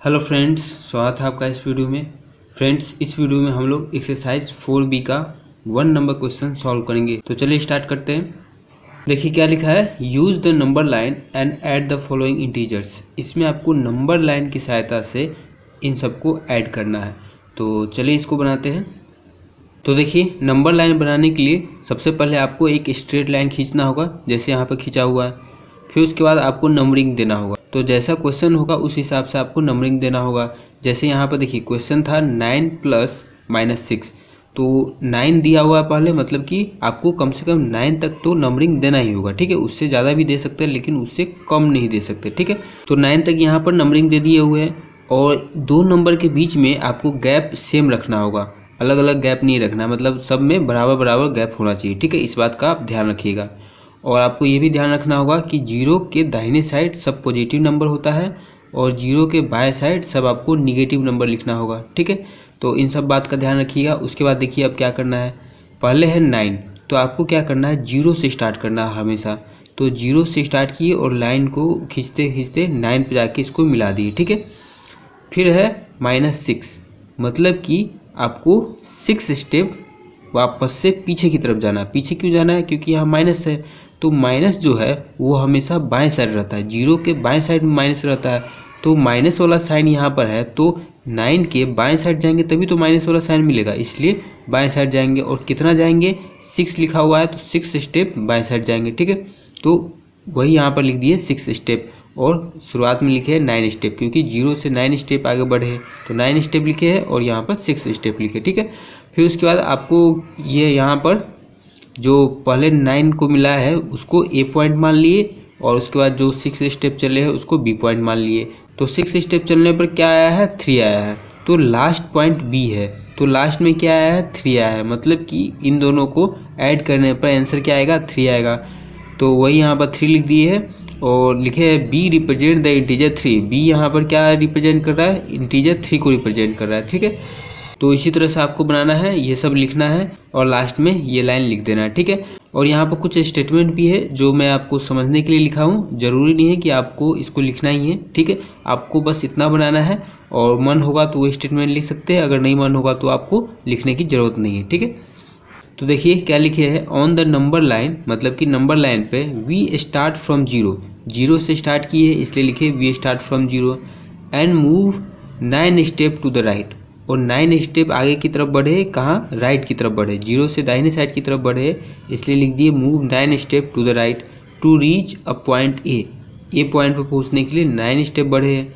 Hello friends, स्वागत है आपका इस वीडियो में। फ्रेंड्स, इस वीडियो में हम लोग एक्सरसाइज 4B का 1 नंबर क्वेश्चन सॉल्व करेंगे। तो चलिए स्टार्ट करते हैं। देखिए क्या लिखा है, use the number line and add the following integers. इसमें आपको नंबर लाइन की सहायता से इन सबको ऐड करना है। तो चलिए इसको बनाते हैं। तो देखिए, नंबर लाइन बनाने के लिए सबसे पहले आपको एक स्ट्रेट लाइन खींचना होगा, जैसे यहाँ पर खींचा हुआ है। फिर उसके बाद आपको नंबरिंग देना होगा। तो जैसा क्वेश्चन होगा उस हिसाब से आपको नंबरिंग देना होगा। जैसे यहाँ पर देखिए क्वेश्चन था 9 + -6, तो 9 दिया हुआ है पहले, मतलब कि आपको कम से कम 9 तक तो नंबरिंग देना ही होगा। ठीक है, उससे ज़्यादा भी दे सकते हैं लेकिन उससे कम नहीं दे सकते। ठीक है, तो 9 तक यहाँ पर नंबरिंग दे दिए हुए हैं और दो नंबर के बीच में आपको गैप सेम रखना होगा, अलग अलग गैप नहीं रखना, मतलब सब में बराबर बराबर गैप होना चाहिए। ठीक है, इस बात का आप ध्यान रखिएगा। और आपको ये भी ध्यान रखना होगा कि 0 के दाहिने साइड सब पॉजिटिव नंबर होता है और 0 के बाएं साइड सब आपको निगेटिव नंबर लिखना होगा। ठीक है, तो इन सब बात का ध्यान रखिएगा। उसके बाद देखिए अब क्या करना है। पहले है 9, तो आपको क्या करना है, 0 से स्टार्ट करना है हमेशा। तो 0 से स्टार्ट किए और लाइन को खींचते खींचते 9 पे जाके इसको मिला दिए। ठीक है, फिर है -6, मतलब कि आपको 6 स्टेप वापस से पीछे की तरफ जाना है। पीछे क्यों जाना है, क्योंकि यहाँ माइनस है, तो माइनस जो है वो हमेशा बाएं साइड रहता है। 0 के बाएं साइड में माइनस रहता है, तो माइनस वाला साइन यहाँ पर है, तो 9 के बाएं साइड जाएंगे तभी तो माइनस वाला साइन मिलेगा, इसलिए बाएं साइड जाएंगे। और कितना जाएंगे, 6 लिखा हुआ है तो 6 स्टेप बाएं साइड जाएंगे। ठीक है, तो वही यहाँ पर लिख दिए 6 स्टेप, और शुरुआत में लिखे है 9 स्टेप, क्योंकि 0 से 9 स्टेप आगे बढ़े हैं तो 9 स्टेप लिखे हैं और यहाँ पर 6 स्टेप लिखे। ठीक है, फिर उसके बाद आपको ये यहाँ पर जो पहले 9 को मिला है उसको A पॉइंट मान लिए, और उसके बाद जो 6 स्टेप चले हैं उसको B पॉइंट मान लिए। तो 6 स्टेप चलने पर क्या आया है, 3 आया है, तो लास्ट पॉइंट B है। तो लास्ट में क्या आया है, 3 आया है, मतलब कि इन दोनों को ऐड करने पर आंसर क्या आएगा, 3 आएगा। तो वही यहाँ पर 3 लिख दिए है और लिखे है B represent the integer 3। B यहाँ पर क्या रिप्रेजेंट कर रहा है, इंटीजर 3 को रिप्रेजेंट कर रहा है। ठीक है, तो इसी तरह से आपको बनाना है, ये सब लिखना है और लास्ट में ये लाइन लिख देना है। ठीक है, और यहाँ पर कुछ स्टेटमेंट भी है जो मैं आपको समझने के लिए लिखा हूँ, ज़रूरी नहीं है कि आपको इसको लिखना ही है। ठीक है, आपको बस इतना बनाना है और मन होगा तो वो स्टेटमेंट लिख सकते हैं, अगर नहीं मन होगा तो आपको लिखने की ज़रूरत नहीं है। ठीक है, तो देखिए क्या लिखे है, ऑन द नंबर लाइन, मतलब कि नंबर लाइन पे वी स्टार्ट फ्रॉम 0 से स्टार्ट किए इसलिए लिखे we start from 0 and move 9 step to the right. और 9 स्टेप आगे की तरफ बढ़े, कहाँ, राइट की तरफ बढ़े, 0 से दाहिने साइड की तरफ बढ़े, इसलिए लिख दिए move 9 step to the right to reach a point A point पर पहुँचने के लिए 9 स्टेप बढ़े।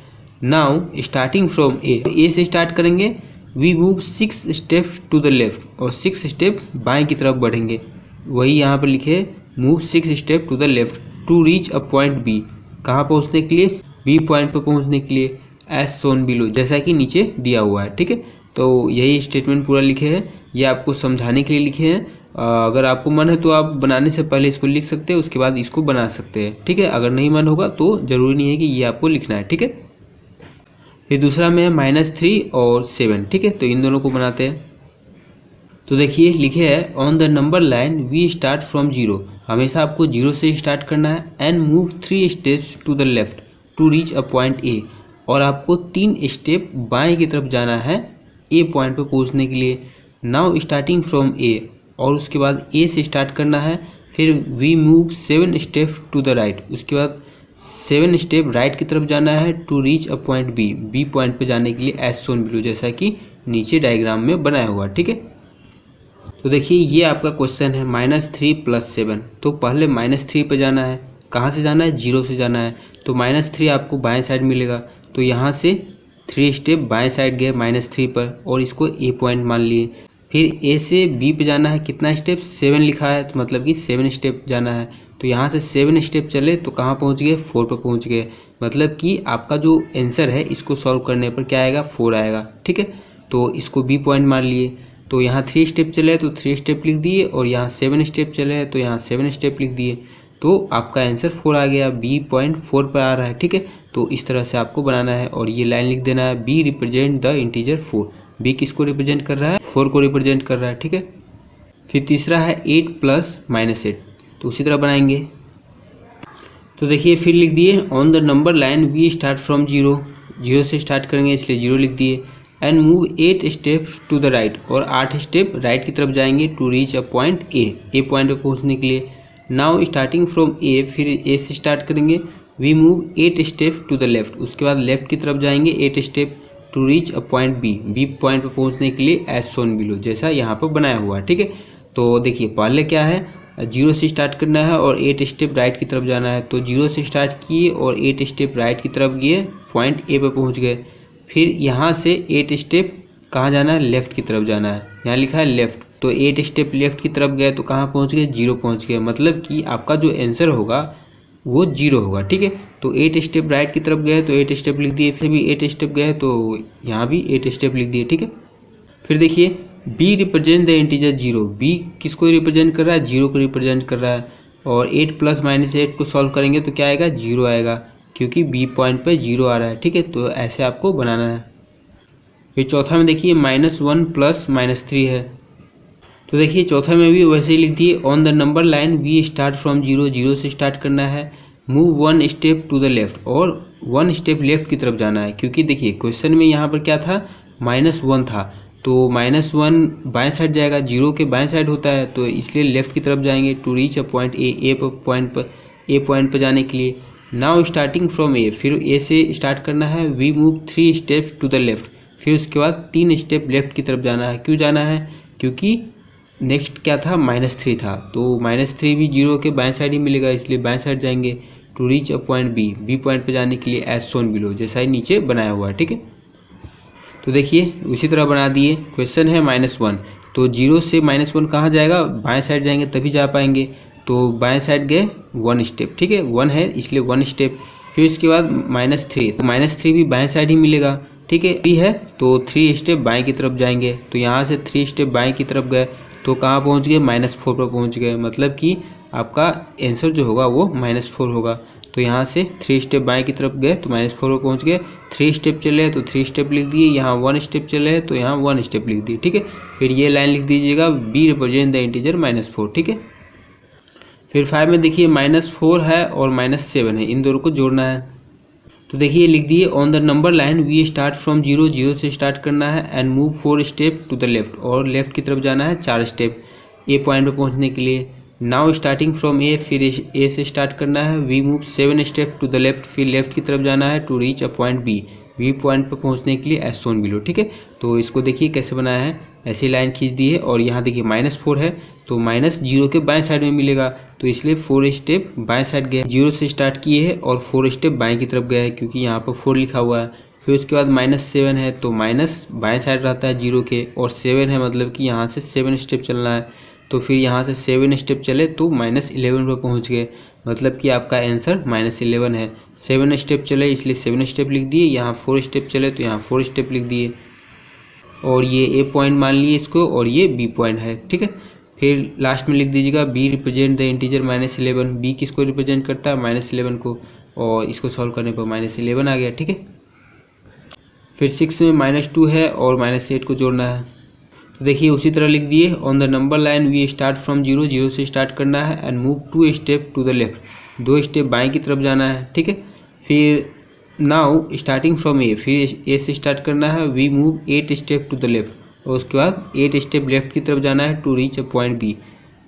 नाउ स्टार्टिंग फ्रॉम ए से स्टार्ट करेंगे, we move 6 steps to the left, और 6 स्टेप बाएं की तरफ बढ़ेंगे। वही यहाँ पर लिखे move 6 step to the left to reach a point B, कहाँ पहुँचने के लिए, बी पॉइंट पर पहुँचने के लिए, एज सोन बिलो, जैसा कि नीचे दिया हुआ है। ठीक है, तो यही स्टेटमेंट पूरा लिखे हैं, ये आपको समझाने के लिए लिखे हैं। अगर आपको मन है तो आप बनाने से पहले इसको लिख सकते हैं, उसके बाद इसको बना सकते हैं। ठीक है, अगर नहीं मन होगा तो ज़रूरी नहीं है कि ये आपको लिखना है। ठीक है, फिर दूसरा में है -3 और 7। ठीक है, तो इन दोनों को बनाते हैं। तो देखिए लिखे है on the number line we start from 0, हमेशा आपको 0 से स्टार्ट करना है, and move 3 steps to the left to reach a point A, और आपको 3 स्टेप बाएं की तरफ जाना है ए पॉइंट पर पहुंचने के लिए। नाउ स्टार्टिंग फ्रॉम ए, और उसके बाद ए से स्टार्ट करना है, फिर we move 7 steps to the right, उसके बाद 7 स्टेप राइट की तरफ जाना है to reach a point B point पे जाने के लिए, एज सोन बिलो, जैसा कि नीचे डायग्राम में बनाया हुआ। ठीक है, तो देखिए ये आपका क्वेश्चन है -3 + 7। तो पहले -3 पे जाना है, कहाँ से जाना है, 0 से जाना है, तो -3 आपको बाएं साइड मिलेगा, तो यहाँ से 3 स्टेप बाएं साइड गए -3 पर और इसको ए पॉइंट मान लिए। फिर ए से बी पे जाना है, कितना स्टेप, 7 लिखा है, तो मतलब कि 7 स्टेप जाना है, तो यहाँ से 7 स्टेप चले तो कहाँ पहुँच गए, 4 पर पहुँच गए, मतलब कि आपका जो आंसर है इसको सॉल्व करने पर क्या आएगा, 4 आएगा। ठीक है, तो इसको बी पॉइंट मान लिए, तो यहाँ 3 स्टेप चले तो 3 स्टेप लिख दिए, और यहाँ 7 स्टेप चले तो यहाँ 7 स्टेप लिख दिए, तो आपका आंसर 4 आ गया, बी पॉइंट 4 पर आ रहा है। ठीक है, तो इस तरह से आपको बनाना है और ये लाइन लिख देना है, B represent the integer 4। B किसको रिप्रेजेंट कर रहा है, 4 को रिप्रेजेंट कर रहा है। ठीक है, फिर तीसरा है 8 + -8, तो उसी तरह बनाएंगे। तो देखिए फिर लिख दिए on the number line we start from 0, zero से स्टार्ट करेंगे इसलिए जीरो लिख दिए। And move 8 steps to the right, और 8 स्टेप राइट की तरफ जाएंगे to reach a point A point पे पहुंचने के लिए। नाउ स्टार्टिंग फ्रॉम ए, फिर ए से स्टार्ट करेंगे। We move 8 step to the left, उसके बाद लेफ्ट की तरफ जाएंगे 8 step to reach a point B point पे पहुंचने के लिए एज शोन बिलो, जैसा यहाँ पर बनाया हुआ है। ठीक है, तो देखिए पहले क्या है, जीरो से स्टार्ट करना है और 8 स्टेप राइट की तरफ जाना है। तो जीरो से स्टार्ट किए और 8 स्टेप राइट की तरफ गए, पॉइंट ए पे पहुंच गए। फिर यहाँ से 8 स्टेप कहाँ जाना है, लेफ्ट की तरफ जाना है, यहाँ लिखा है लेफ्ट। तो 8 स्टेप लेफ्ट की तरफ गए तो कहाँ पहुँच गए, जीरो पहुँच गए। मतलब कि आपका जो आंसर होगा वो जीरो होगा। ठीक है, तो 8 स्टेप राइट की तरफ गए तो 8 स्टेप लिख दिए, फिर भी 8 स्टेप गए तो यहाँ भी 8 स्टेप लिख दिए। ठीक है, फिर देखिए B represent the integer zero, B किसको रिप्रेजेंट कर रहा है, जीरो को रिप्रेजेंट कर रहा है। और 8 प्लस माइनस 8 को सॉल्व करेंगे तो क्या आएगा, जीरो आएगा, क्योंकि बी पॉइंट पे जीरो आ रहा है। ठीक है, तो ऐसे आपको बनाना है। फिर चौथा में देखिए -1 प्लस -3 है, तो देखिए चौथा में भी वैसे ही लिख दिए। On the number line we start from zero, zero से स्टार्ट करना है। Move 1 step to the left, और 1 स्टेप लेफ्ट की तरफ जाना है, क्योंकि देखिए क्वेश्चन में यहाँ पर क्या था, -1 था, तो -1 बाएं साइड जाएगा, जीरो के बाएं साइड होता है, तो इसलिए लेफ्ट की तरफ जाएंगे to reach a point A point पर जाने के लिए। नाउ स्टार्टिंग फ्रॉम ए, फिर ए से स्टार्ट करना है। We move 3 steps to the left, फिर उसके बाद 3 स्टेप लेफ्ट की तरफ जाना है। क्यों जाना है, क्योंकि नेक्स्ट क्या था, -3 था, तो -3 भी जीरो के बाएं साइड ही मिलेगा, इसलिए बाएं साइड जाएंगे to reach a point B point पे जाने के लिए एज शोन बिलो, जैसा ही नीचे बनाया हुआ है। ठीक है, तो देखिए उसी तरह बना दिए। क्वेश्चन है -1, तो जीरो से -1 कहाँ जाएगा, बाएं साइड जाएंगे तभी जा पाएंगे, तो बाएं साइड गए 1 स्टेप। ठीक है, 1 है इसलिए 1 स्टेप। फिर उसके बाद -3, तो -3 भी बाएं साइड ही मिलेगा। ठीक है, 3 है तो 3 स्टेप बाएं की तरफ जाएंगे, तो यहाँ से 3 स्टेप बाएं की तरफ गए तो कहाँ पहुँच गए, -4 पर पहुँच गए। मतलब कि आपका आंसर जो होगा वो -4 होगा। तो यहाँ से 3 स्टेप बाएं की तरफ गए तो -4 पर पहुँच गए। 3 स्टेप चले तो 3 स्टेप लिख दिए, यहाँ 1 स्टेप चले तो यहाँ 1 स्टेप लिख दिए। ठीक है, फिर ये लाइन लिख दीजिएगा, बी रिप्रेजेंट द इंटीजर -4। ठीक है, फिर 5 में देखिए -4 है और -7 है, इन दोनों को जोड़ना है। तो देखिए लिख दिए, on the number line we start from zero, zero से स्टार्ट करना है। And move 4 step to the left, और लेफ्ट की तरफ जाना है 4 स्टेप ए पॉइंट पे पहुंचने के लिए। नाउ स्टार्टिंग फ्रॉम ए, फिर ए से स्टार्ट करना है। We move 7 step to the left, फिर लेफ्ट की तरफ जाना है to reach a point B point पे पहुंचने के लिए एज शोन बिलो। ठीक है, तो इसको देखिए कैसे बनाया है, ऐसी लाइन खींच दी है। और यहाँ देखिए -4 है तो -0 के बाएं साइड में मिलेगा, तो इसलिए 4 स्टेप बाएं साइड गए, जीरो से स्टार्ट किए हैं और 4 स्टेप बाएं की तरफ गए हैं, क्योंकि यहाँ पर 4 लिखा हुआ है। फिर उसके बाद -7 है तो माइनस बाएं साइड रहता है जीरो के, और 7 है मतलब कि यहाँ से 7 स्टेप चलना है। तो फिर यहाँ से 7 स्टेप चले तो -11 पर पहुँच गए, मतलब कि आपका आंसर -11 है। 7 स्टेप चले इसलिए 7 स्टेप लिख दिए, यहाँ 4 स्टेप चले तो यहाँ 4 स्टेप लिख दिए, और ये ए पॉइंट मान लिए इसको, और ये बी पॉइंट है। ठीक है, फिर लास्ट में लिख दीजिएगा, B represent the integer -11, B किसको रिप्रेजेंट करता है, -11 को, और इसको सॉल्व करने पर -11 आ गया। ठीक है, फिर 6 में -2 है और -8 को जोड़ना है, तो देखिए उसी तरह लिख दिए। On the number line we start from zero, zero से स्टार्ट करना है। And move 2 step to the left, 2 step बाएं की तरफ जाना है। ठीक है, फिर नाउ स्टार्टिंग फ्रॉम ए, फिर ए से स्टार्ट करना है। We move 8 step to the left, और उसके बाद 8 स्टेप लेफ्ट की तरफ जाना है to reach a point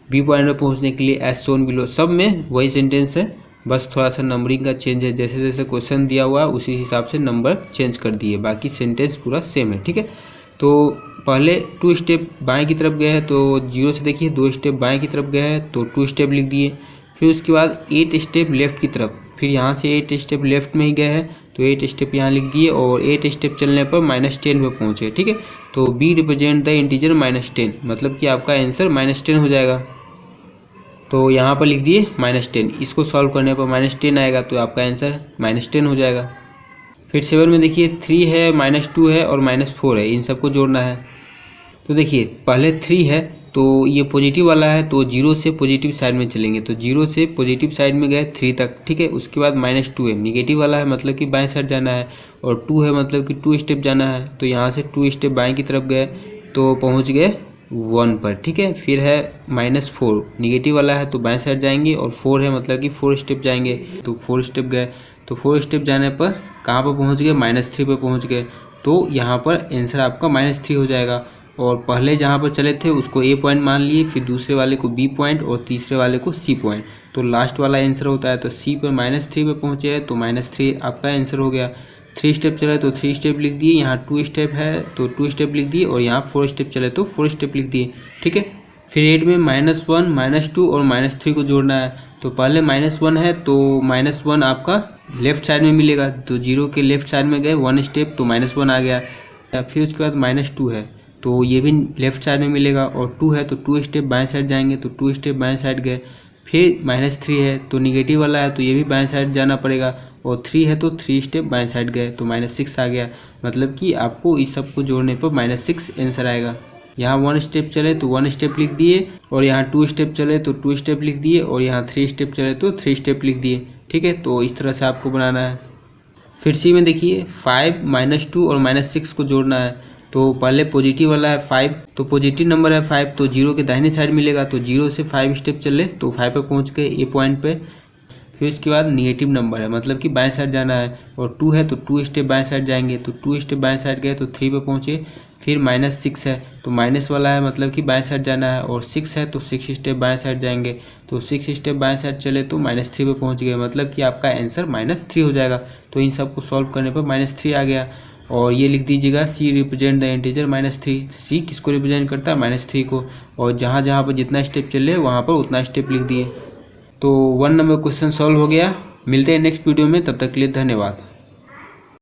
B point में पहुंचने के लिए एज शोन बिलो। सब में वही सेंटेंस है, बस थोड़ा सा नंबरिंग का चेंज है, जैसे जैसे क्वेश्चन दिया हुआ है उसी हिसाब से नंबर चेंज कर दिए, बाकी सेंटेंस पूरा सेम है। ठीक है, तो पहले 2 स्टेप बाएं की तरफ गए हैं तो जीरो से देखिए 2 स्टेप बाएं की तरफ गए हैं तो 2 स्टेप लिख दिए। फिर उसके बाद 8 स्टेप लेफ्ट की तरफ, फिर यहाँ से 8 स्टेप लेफ्ट में ही गए हैं तो 8 स्टेप यहाँ लिख दिए, और 8 स्टेप चलने पर -10 पे पहुँचे। ठीक है, तो बी रिप्रेजेंट द इंटीजर -10, मतलब कि आपका आंसर -10 हो जाएगा। तो यहाँ पर लिख दिए -10, इसको सॉल्व करने पर -10 आएगा, तो आपका आंसर -10 हो जाएगा। फिर 7 में देखिए 3 है, -2 है और -4 है, इन सबको जोड़ना है। तो देखिए पहले 3 है तो ये पॉजिटिव वाला है, तो जीरो से पॉजिटिव साइड में चलेंगे, तो जीरो से पॉजिटिव साइड में गए 3 तक। ठीक है, उसके बाद -2 है, निगेटिव वाला है मतलब कि बाएं साइड जाना है, और 2 है मतलब कि 2 स्टेप जाना है, तो यहाँ से 2 स्टेप बाएं की तरफ गए तो पहुँच गए 1 पर। ठीक है, फिर है -4, निगेटिव वाला है तो बाएं साइड जाएंगे, और 4 है मतलब कि 4 स्टेप जाएंगे तो 4 स्टेप गए तो 4 स्टेप जाने पर कहाँ पर पहुँच गए, -3 पर पहुँच गए। तो यहाँ पर आंसर आपका -3 हो जाएगा। और पहले जहाँ पर चले थे उसको ए पॉइंट मान लिए, फिर दूसरे वाले को बी पॉइंट और तीसरे वाले को सी पॉइंट, तो लास्ट वाला आंसर होता है। तो सी पर -3 पे पहुँचे हैं तो -3 आपका आंसर हो गया। 3 स्टेप चले तो 3 स्टेप लिख दिए, यहाँ 2 स्टेप है तो 2 स्टेप लिख दिए, और यहाँ 4 स्टेप चले तो 4 स्टेप लिख दिए। ठीक है, फिर 8 में -1, -2 और -3 को जोड़ना है। तो पहले -1 है तो -1 आपका लेफ्ट साइड में मिलेगा, तो 0 के लेफ्ट साइड में गए 1 स्टेप तो -1 आ गया। फिर उसके बाद -2 है तो ये भी लेफ्ट साइड में मिलेगा, और 2 है तो 2 स्टेप बाएं साइड जाएंगे तो 2 स्टेप बाएं साइड गए। फिर -3 है तो निगेटिव वाला है तो ये भी बाएं साइड जाना पड़ेगा, और 3 है तो 3 स्टेप बाएं साइड गए तो -6 आ गया। मतलब कि आपको इस सब को जोड़ने पर -6 आंसर आएगा। यहाँ 1 स्टेप चले तो 1 स्टेप लिख दिए, और यहाँ 2 स्टेप चले तो 2 स्टेप लिख दिए, और यहाँ 3 स्टेप चले तो 3 स्टेप लिख दिए। ठीक है, तो इस तरह से आपको बनाना है। फिर सी में देखिए 5, -2 और -6 को जोड़ना है। तो पहले पॉजिटिव वाला है 5, तो पॉजिटिव नंबर है 5 तो 0 के दाहिने साइड मिलेगा, तो 0 से 5 स्टेप चले तो 5 पे पहुंच गए ए पॉइंट पे। फिर उसके बाद निगेटिव नंबर है मतलब कि बाएं साइड जाना है, और 2 है तो 2 स्टेप बाएं साइड जाएंगे, तो 2 स्टेप बाएं साइड गए तो 3 पे पहुंचे। फिर -6 है तो माइनस वाला है मतलब कि बाएं साइड जाना है, और 6 है तो 6 स्टेप बाएं साइड जाएंगे, तो 6 स्टेप बाएं साइड चले तो -3 पे पहुंच गए, मतलब कि आपका आंसर -3 हो जाएगा। तो इन सबको सॉल्व करने पर -3 आ गया। और ये लिख दीजिएगा सी रिप्रेजेंट द इंटीजर -3। सी किसको रिप्रेजेंट करता है, -3 को, और जहाँ जहाँ पर जितना स्टेप चले वहाँ पर उतना स्टेप लिख दिए। तो 1 नंबर क्वेश्चन सॉल्व हो गया। मिलते हैं नेक्स्ट वीडियो में, तब तक के लिए धन्यवाद।